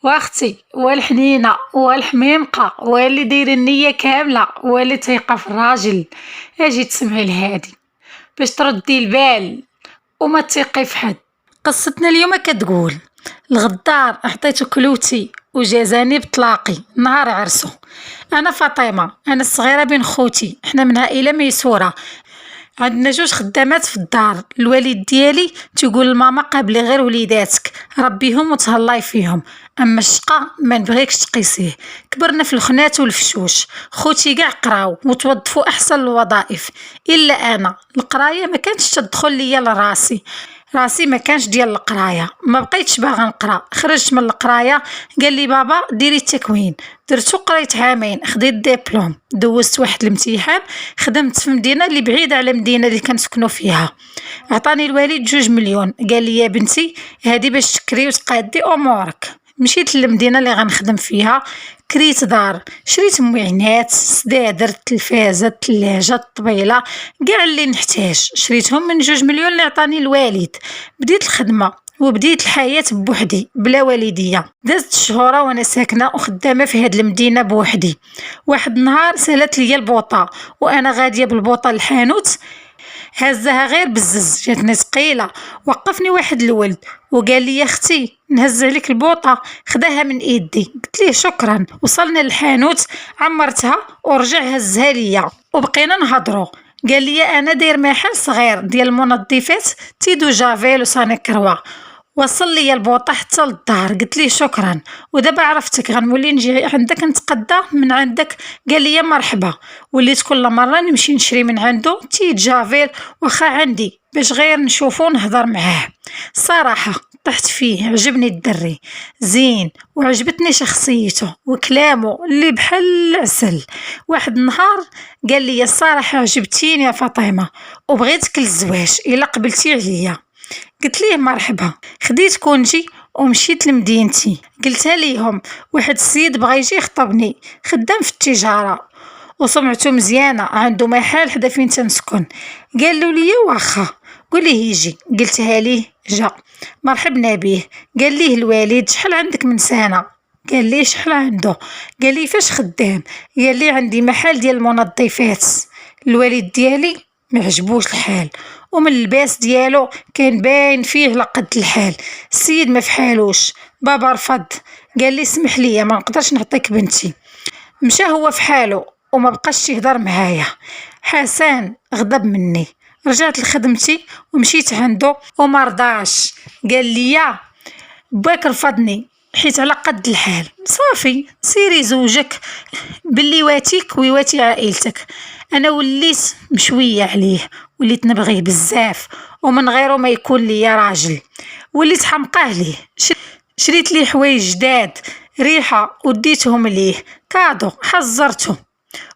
واختي والحنينه والحميمقه واللي دايره النيه كامله واللي تايقه في الراجل، اجي تسمعي لهادي باش تردي البال وما تثقي في حد. قصتنا اليوم كتقول: الغدار عطيته كلوتي وجازاني بطلاقي نهار عرسو. انا فاطمه، انا الصغيره بين خوتي، حنا من عائله ميسوره. عندنا جوج خدامات في الدار. الوالد ديالي تيقول لماما: قابلي غير وليداتك، ربيهم وتهلاي فيهم، اما الشقا ما نبغيكش تقيسيه. كبرنا في الخنات والفشوش، خوتي كاع قراو وتوظفوا احسن الوظائف، الا انا القرايه ما كانتش تدخل ليا راسي ما كانش ديال القرايه، ما بقيتش باغا نقرا. خرجت من القرايه، قال لي بابا ديري التكوين. درتو، قريت عامين، خديت ديبلوم، دوزت واحد الامتحان، خدمت في مدينه اللي بعيده على المدينه اللي كنسكنوا فيها. عطاني الوالد 2 مليون، قال لي يا بنتي هادي باش تكري وتقادي امورك. مشيت للمدينه اللي غنخدم فيها، كريت دار، شريت معينات، سدادر، التلفازه، الثلاجه، الطبيله، كاع اللي نحتاج شريتهم من 2 مليون اللي عطاني الوالد. بديت الخدمه وبديت الحياة بوحدي بلا والدية. دازت شهورة وانا ساكنة وخدامة في هاد المدينة بوحدي. واحد النهار سالت لي البوطة وانا غادية بالبوطة للحانوت، هزها غير بزز، جاتني ثقيله. وقفني واحد الولد وقال لي: يا اختي نهز عليك البوطه. خداها من ايدي، قلت ليه شكرا. وصلنا للحانوت، عمرتها ورجع هزها ليا وبقينا نهضروا. قال لي: انا داير محل صغير ديال المنظفات تيدو جافيل وصاني كروا. وصل لي البوطه حتى للدار، قلت ليه شكرا. ودابا عرفتك غنولي نجي عندك نتقدى من عندك. قال لي: مرحبا. وليت كل مره نمشي نشري من عنده جافيل واخا عندي باش غير نشوفو نهضر معاه. صراحه طحت فيه، عجبني الدري زين وعجبتني شخصيته وكلامه اللي بحال العسل. واحد النهار قال لي: الصراحه عجبتيني يا فاطمه وبغيتك للزواج الا قبلتي عليا. قلت ليه مرحبا. خديت كونجي ومشيت لمدينتي، قلتها ليهم واحد السيد بغا يجي يخطبني، خدام في التجاره وسمعته مزيانه، عنده محل حدا فين تنسكن. قالوا لي واخا قوليه يجي. قلتها ليه، جا. مرحبنا به. قال ليه الوالد: شحال عندك من سنه؟ قال لي: شحال عنده؟ قال لي: فاش خدام؟ قال لي: عندي محل ديال المنظفات. الوالد ديالي ما عجبوش الحال، ومن اللباس ديالو كان باين فيه لقد الحال. السيد ما فحالوش. بابا رفض، قال لي: اسمح لي ما نقدرش نعطيك بنتي. مشى هو في حاله وما بقاش يهضر معايا. حسن غضب مني، رجعت لخدمتي ومشيت عنده وما رضاش. قال لي: باك رفضني حيت على قد الحال. صافي سيري زوجك باللي واتيك ويواتي عائلتك. انا وليت مشويه عليه، وليت نبغيه بزاف ومن غيره ما يكون لي راجل. وليت حمقاه ليه، شريت ليه حوايج جداد ريحه وديتهم ليه كادو، حذرته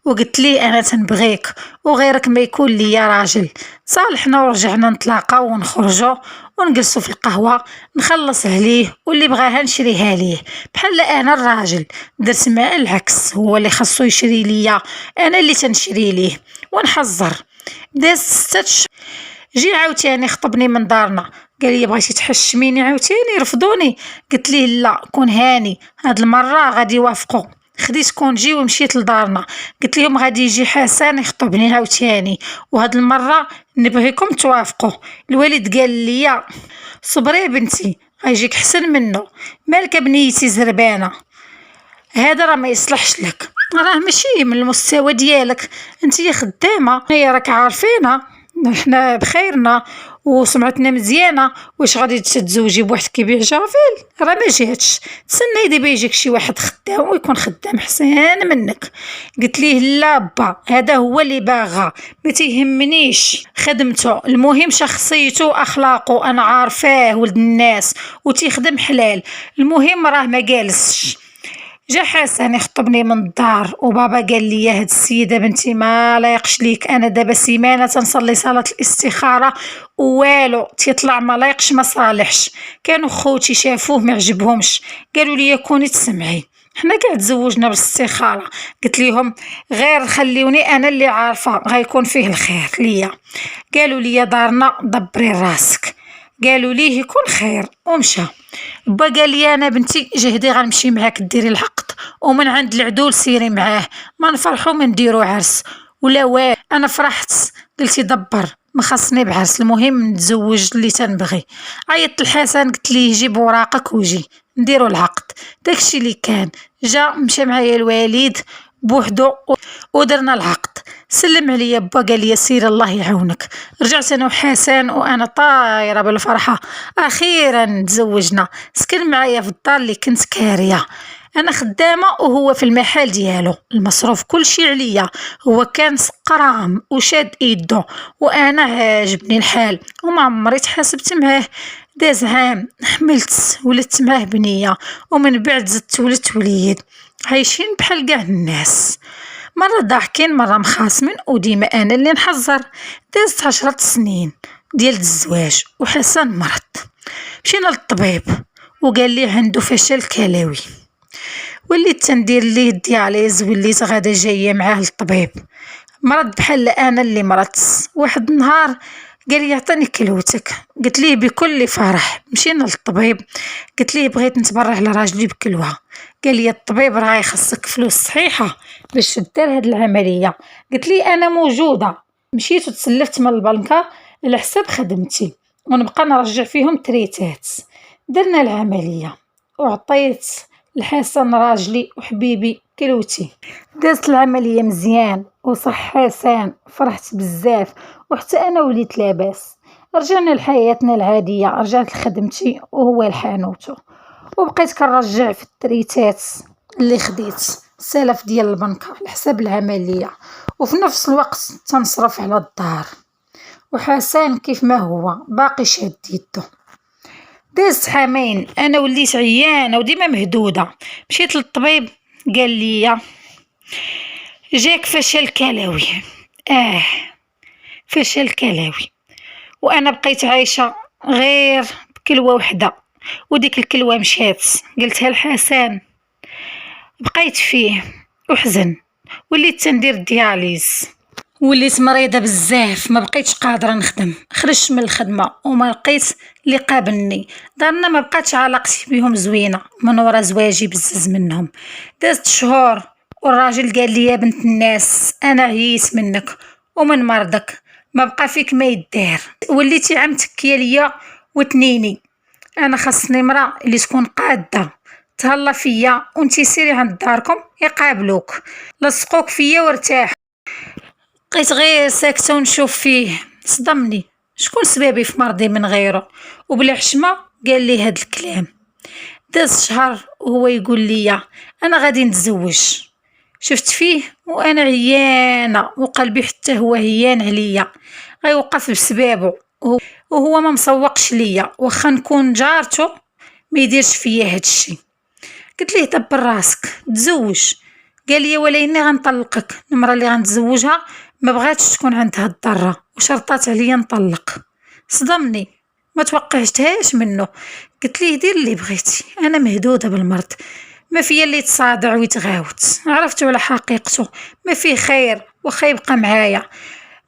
وقلت ليه: انا تنبغيك وغيرك ما يكون لي راجل. صالحنا ورجعنا نتلاقاو ونخرجوا ونجلسوا في القهوه، نخلص عليه واللي بغاها نشريها ليه. بحال انا الراجل درت معاه العكس، هو اللي خاصو يشري ليا، انا اللي تنشري ليه ونحذر. داز 6 جي عاوتاني خطبني من دارنا، قال لي: بغيتي تحشميني عاوتاني؟ رفضوني. قلت ليه: لا كون هاني، هاد المره غادي يوافقوا. خديت كونجي ومشيت لدارنا، قلت لهم غادي يجي حسن يخطبني عاوتاني، وهاد المره نبغيكم توافقوا. الوالد قال لي: صبري بنتي غيجيك حسن منه، مالك بنيتي زربانه، هذا راه ما يصلحش لك، راه ماشي من المستوى ديالك، انت خدامه، هي راك عارفينها نحنا بخيرنا وسمعتنا مزيانه، واش غادي تتزوجي بواحد كيبيع جافيل؟ راه ما جاتش، تسنى دابا يجيك شي واحد خدام ويكون خدام حسن منك. قلت ليه: لا با، هذا هو اللي باغا، ما تيهمنيش خدمته، المهم شخصيته واخلاقه، انا عارفاه ولد الناس وتيخدم حلال، المهم راه ما جالسش. جا حسن يخطبني من الدار وبابا قال لي: يا هاد السيده بنتي ما لايقش ليك، انا دابا سيمانه تنصلي صلاه الاستخاره والو تيطلع ما لايقش ما صالحش. كانوا خوتي شافوه ما عجبهمش، قالوا لي: كوني تسمعي، حنا كاع تزوجنا بالاستخاره. قلت لهم: غير خليوني انا اللي عارفه غيكون فيه الخير ليا. قالوا لي: دارنا دبري راسك. قالوا ليه يكون خير ومشى. با قال لي انا بنتي جهدي غنمشي معاك ديري العقد، ومن عند العدول سيري معاه، ما نفرحوا من نديرو عرس ولا انا فرحت. قلتي دبر ما خاصني بعرس، المهم نتزوج اللي تنبغي. عيطت لحسن قلت ليه جيب وراقك وجي نديرو العقد. داكشي اللي كان، جا مشى معايا الوالد بوحدو ودرنا العقد. سلم عليا با قال لي سير الله يعاونك. رجعت انا وحسن وانا طايره بالفرحه، اخيرا تزوجنا. سكن معايا في الدار اللي كنت كاريه، انا خدامه وهو في المحل ديالو، المصروف كلشي عليا. هو كان سقرام وشاد ايدو، وانا عاجبني الحال وما عمري تحاسبت معاه. داز عام حملت ولدت معاه بنيه، ومن بعد زدت ولدت وليد، عايشين بحال قاع الناس، مرة ضاحكين مرة مخاصمين، وديما أنا اللي نحذر. دازت 10 سنين ديال الزواج وحسن مرض. مشينا للطبيب وقال لي عنده فشل كلوي، وليت تندير ليه الدياليز، وليت غادا جاية معاه للطبيب. مرض بحال أنا اللي مرضت. واحد النهار قال لي عطيني كلوتك، قلت ليه بكل فرح. مشينا للطبيب، قلت ليه بغيت نتبرع على راجلي بكلوه. قال لي الطبيب راه يخصك فلوس صحيحه باش دير هاد العمليه. قلت لي انا موجوده. مشيت وتسلفت من البنكه على حساب خدمتي، ونبقى نرجع فيهم تريتات. درنا العمليه وعطيت الحسن راجلي وحبيبي كلوتي. دازت العمليه مزيان وصح حسن، فرحت بزاف، وحتى انا وليت لاباس. رجعنا لحياتنا العاديه، رجعت لخدمتي وهو لحانوتو، وبقيت كنرجع في التريتات اللي خديت سلف ديال البنكه على حساب العمليه، وفي نفس الوقت تنصرف على الدار. وحسن كيف ما هو باقي شاد يدو. دازت عامين انا وليت عيانه وديما مهدوده. مشيت للطبيب قال لي جاك فشل كلوي. فشل كلوي، وانا بقيت عايشه غير بكلوه وحده، وديك الكلوه مشات. قلتها لحسن، بقيت فيه وحزن، وليت تندير دياليز، وليت مريضه بزاف، ما بقيتش قادره نخدم. خرجت من الخدمه وما لقيت اللي قابلني. دارنا ما بقاتش علاقتي بهم زوينه من ورا زواجي بزز منهم. دازت شهور والراجل قال لي يا بنت الناس انا عييت منك ومن مرضك، ما بقى فيك ما يدار، وليتي عم تكيا ليا وتنيني. انا خاصني مرا اللي تكون قاده تهلا فيا، وانتي سيري عند داركم يقابلوك، لصقوك فيا وارتاح. بقيت غير ساكته ونشوف فيه. صدمني، شكون سبابي في مرضي من غيره؟ وبلا حشمه قال لي هاد الكلام. داز شهر وهو يقول لي انا غادي نتزوج. شفت فيه وانا عيانه وقلبي حتى هو هيان عليا، غيوقف بسبابه، وهو ما مسوقش ليا، واخا نكون جارته ما يديرش فيا هادشي. قلت ليه دبر راسك تزوج. قال لي وليني غنطلقك، المراه اللي غنتزوجها ما بغاتش تكون عندها الضره وشرطات عليا نطلق. صدمني، ما توقعتهاش منه. قلت ليه دير اللي بغيتي، انا مهدوده بالمرض، ما فيا اللي تصادع ويتغاوت. عرفتو على حقيقته، ما فيه خير وخا يبقى معايا.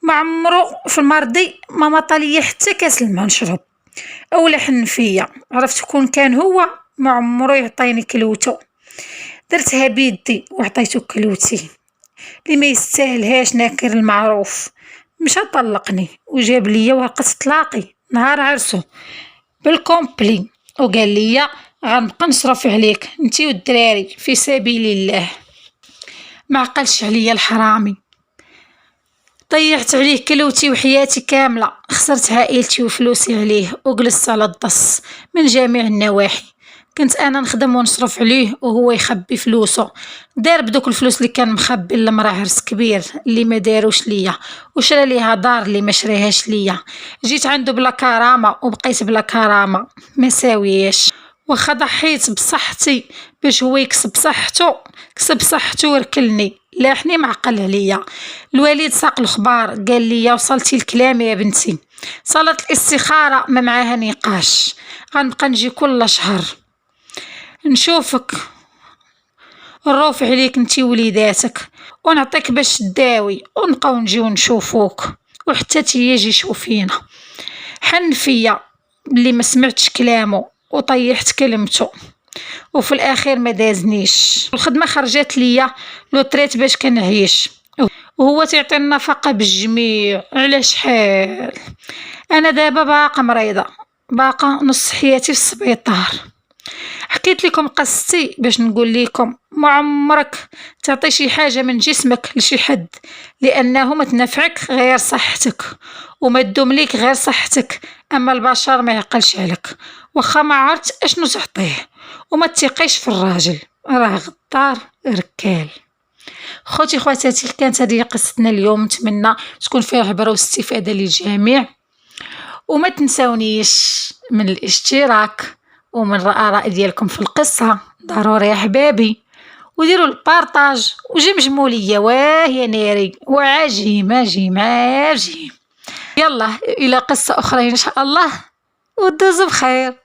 ما عمرو في مرضي ما مطاليا حتى كاس الماء نشرب اولا حن فيا. عرفت كون كان هو ما عمرو يعطيني كلوته. درتها بيدي وعطيتو كلوتي اللي ما يستاهلهاش ناكر المعروف. مشى طلقني وجاب لي ورقه طلاقي نهار عرسو بالكومبلي، وقال لي غنبقى نصرف عليك انتي والدراري في سبيل الله. ما عقلش عليا الحرامي، ضيعت عليه كلوتي وحياتي كامله، خسرت عائلتي وفلوسي عليه، وجلست على الضص من جميع النواحي. كنت انا نخدم ونصرف عليه وهو يخبي فلوسه. دار بدوك الفلوس اللي كان مخبي لمرا عرس كبير اللي ما داروش ليا، وشرى ليها دار اللي ما شريهاش ليا. جيت عنده بلا كرامه وبقيت بلا كرامه، ما ساوياش. واخا ضحيت بصحتي باش هو يكسب صحته، كسب صحته وركلني، لاحني معقل عليا. الوالد ساق الخبار قال لي وصلتي الكلام يا بنتي، صلاه الاستخاره ما معاها نقاش، غنبقى نجي كل شهر نشوفك، نروف عليك انتي وليداتك ونعطيك باش تداوي، ونبقاو نجيو نشوفوك وحتى تيجي شوفينا. حن فيا بلي ما سمعتش كلامه وطيحت كلمته، وفي الاخير ما دازنيش. الخدمه خرجت ليا لو تريت باش كنعيش، وهو تعطي النفقه بالجميع. على شحال انا دابا باقا مريضه، باقا نص حياتي في السبيطار. حكيت لكم قصتي باش نقول لكم ما عمرك تعطي شي حاجه من جسمك لشي حد، لانه ما تنفعك غير صحتك وما تدوم ليك غير صحتك. اما البشر ما يعقلش عليك، واخا ما عرفت اشنو تعطيه. وما تثقيش في الراجل، راه غدار ركال. خوتي خواتاتي، كانت هذه قصتنا اليوم، نتمنى تكون فيها عبره واستفاده للجميع. وما تنسونيش من الاشتراك ومن الآراء ديالكم في القصة، ضروري يا حبابي. وديروا البارطاج وجمجموا ليا، واه يا ناري وعجيم عجيم عجيم. يلا الى قصة اخرى ان شاء الله، ودوزوا بخير.